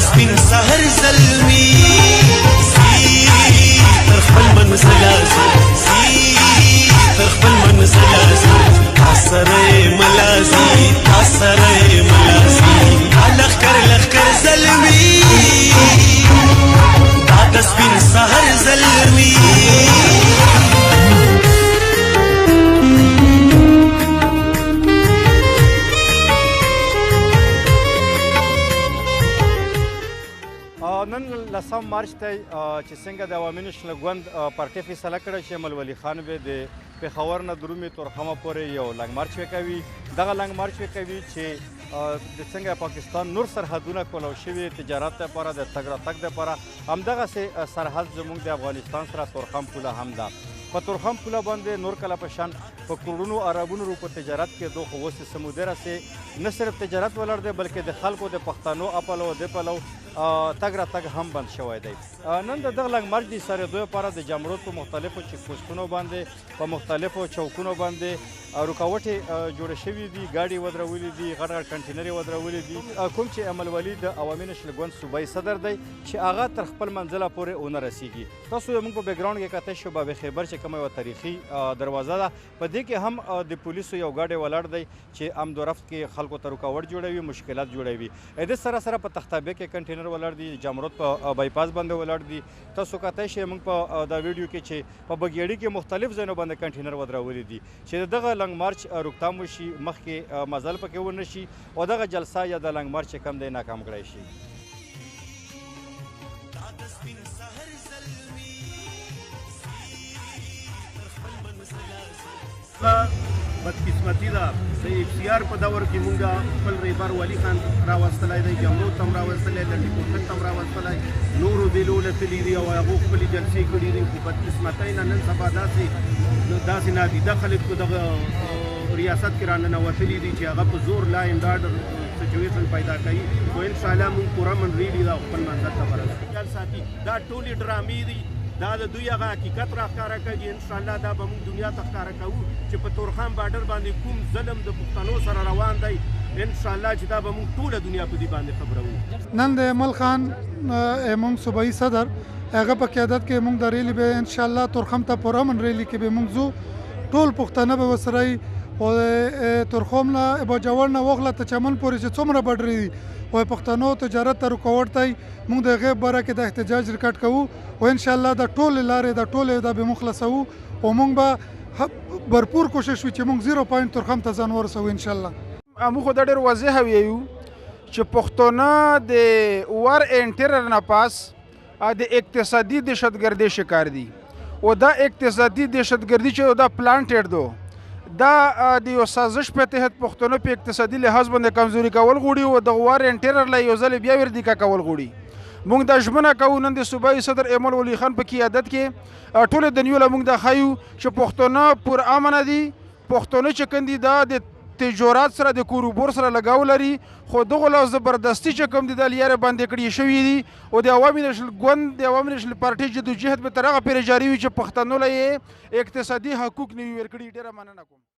سپین سحر زلمی زی تر خپل منزل زی تر خپل منزل تا سره ملازی تا سره ملازی لخکر زلمی دا د سپین سحر زلمی نن لسم مارچ ته چې څنګه د عوامي نیشنل ګوند پارټي فیصله کړې چې ایمل ولی خان به د پېښور نه درومې طورخمه پورې یو لانګ مارچ وکوي دغه لانګ مارچ وکوي چې د څنګه پاکستان نور سرحدونه کولو شوي تجارت لپاره د تګ راتګ لپاره همدغسې سرحد زموږ د افغانستان سره طورخم پوله هم ده په طورخم پوله باندې نور کله په شان په کروڑونو اربونو روپو تجارت کېدو خو اوس سمودره سه نه صرف تجارت ولاړ دی بلکې د خلکو د پښتنو اپلو د پلو تګ راتګ هم بند شوی دی نن د دغه لانګ مارچ د سارېدو لپاره د جمرود په مختلفو چیک پوسټونو باندې په مختلفو چوکونو باندې رکاوټې جوړې شوي دي ګاډي ودرولې دي غټ غټ کنټینرې ودرولې دي کوم چې ایمل ولی د عوامي نیشنل ګوند صوبایي صدر دی چې هغه تر خپل منزله پورې ونه رسیږي تاسو زموږ په بیکګراونډ کې کتای شو باب خیبر چې کومه یوه تاریخي دروازه ده په دې کې هم د پولیسو یو ګاډی ولاړ دی چې امد و رفت کې خلکو ته رکاوټ جوړوي مشکلات جوړوي د سره سره په تختابې کې کنټینر ولاړ دي جمرود په بایپاس باندې ولاړ دي تاسو کتای شئ موږ په دا ویډیو کې چې په بګیاړي کې مختلف ځایونو باندې کنټینر ودرولي دي چې دغه لانګ مارچ روکتام وشي مخکې مزل پکې ونه شي او دغه جلسه یا د لانګ مارچ کم دی ناکام کړی شي بدقسمتي ده د اف په دور کې مونږ خپل رهبر ولی خان راوستلی دی جمرود ته هم راوستلی لنډي کوټک ته هم راوستلی نورو ډلو لتلي دي او هغو خپلې جلسې کړي دي خو بدقسمتۍ نه نن سبا داسې نادیده خلک په دغه ریاست کې راننوتلي دي چې هغه په زور لا اینډ آرډر سچویشن پیدا کوي خو انشاءالله مونږ پوره منریلي ده خپل منزل ته ورسوي خیال ساتي دا ټولې ډرامې دي دا د دوی هغه حقیقت راښکاره کوي انشاءالله دا به موږ دنیا ته ښکاره کوو چې په طورخم بارډر باندې کوم ظلم د پښتنو سره روان دی انشاءالله چې دا به موږ ټوله دنیا په دې باندې خبروو نن د ایمل خان موږ صوبایي صدر هغه په قیادت کې موږ د ریلي به انشاءالله طورخم ته پوره من ریلي کې به موږ ځو ټول پښتانه به ورسره او طورخم نه باجوړ نه وغله ته چمن پورې چې څومره بډرې دي او پښتنو تجارت ته رکاوټ دی موږ د هغې باره کې د احتجاج ریکارډ کوو او انشاءالله د ټولې لارې د ټولې دا به موږ خلاصوو او موږ به भरपूर कोशिश وي چې موږ 0 پوینټ طورخم ته ځان ورسوو انشاءالله موږ خو دا ډېر واضح ویو چې پښتانه د وار اینډ ټیرر نه پاس د اقتصادي دهشتګردۍ شکار دي او دا اقتصادي دهشتګردي چې دا پلانټډ دو دا د یو سازش په تحت پښتنو په اقتصادي لحاظ باندې کمزوري کول غواړي او د وار اینډ ټیرر له یو ځل بیا وردیکا کول غواړي موږ دا ژمنه کوو نن د صوبایي صدر ایمل ولی خان په قیادت کې ټولې دنیو له موږ دا ښیو چې پښتانه پر امنه دي پښتانه چې کوم دي دا د تجارت سره د کاروبار سره لګاو لري خو دغه له زبردستي چې کوم دي د لیارې باندې کړي شوي دي او د عوامي نیشنل ګوند د عوامي نیشنل پارټي جدوجهد به تر هغه پورې جاري وي چې پښتنو له یې اقتصادي حقوق نه وي ورکړي ډېره مننه کوم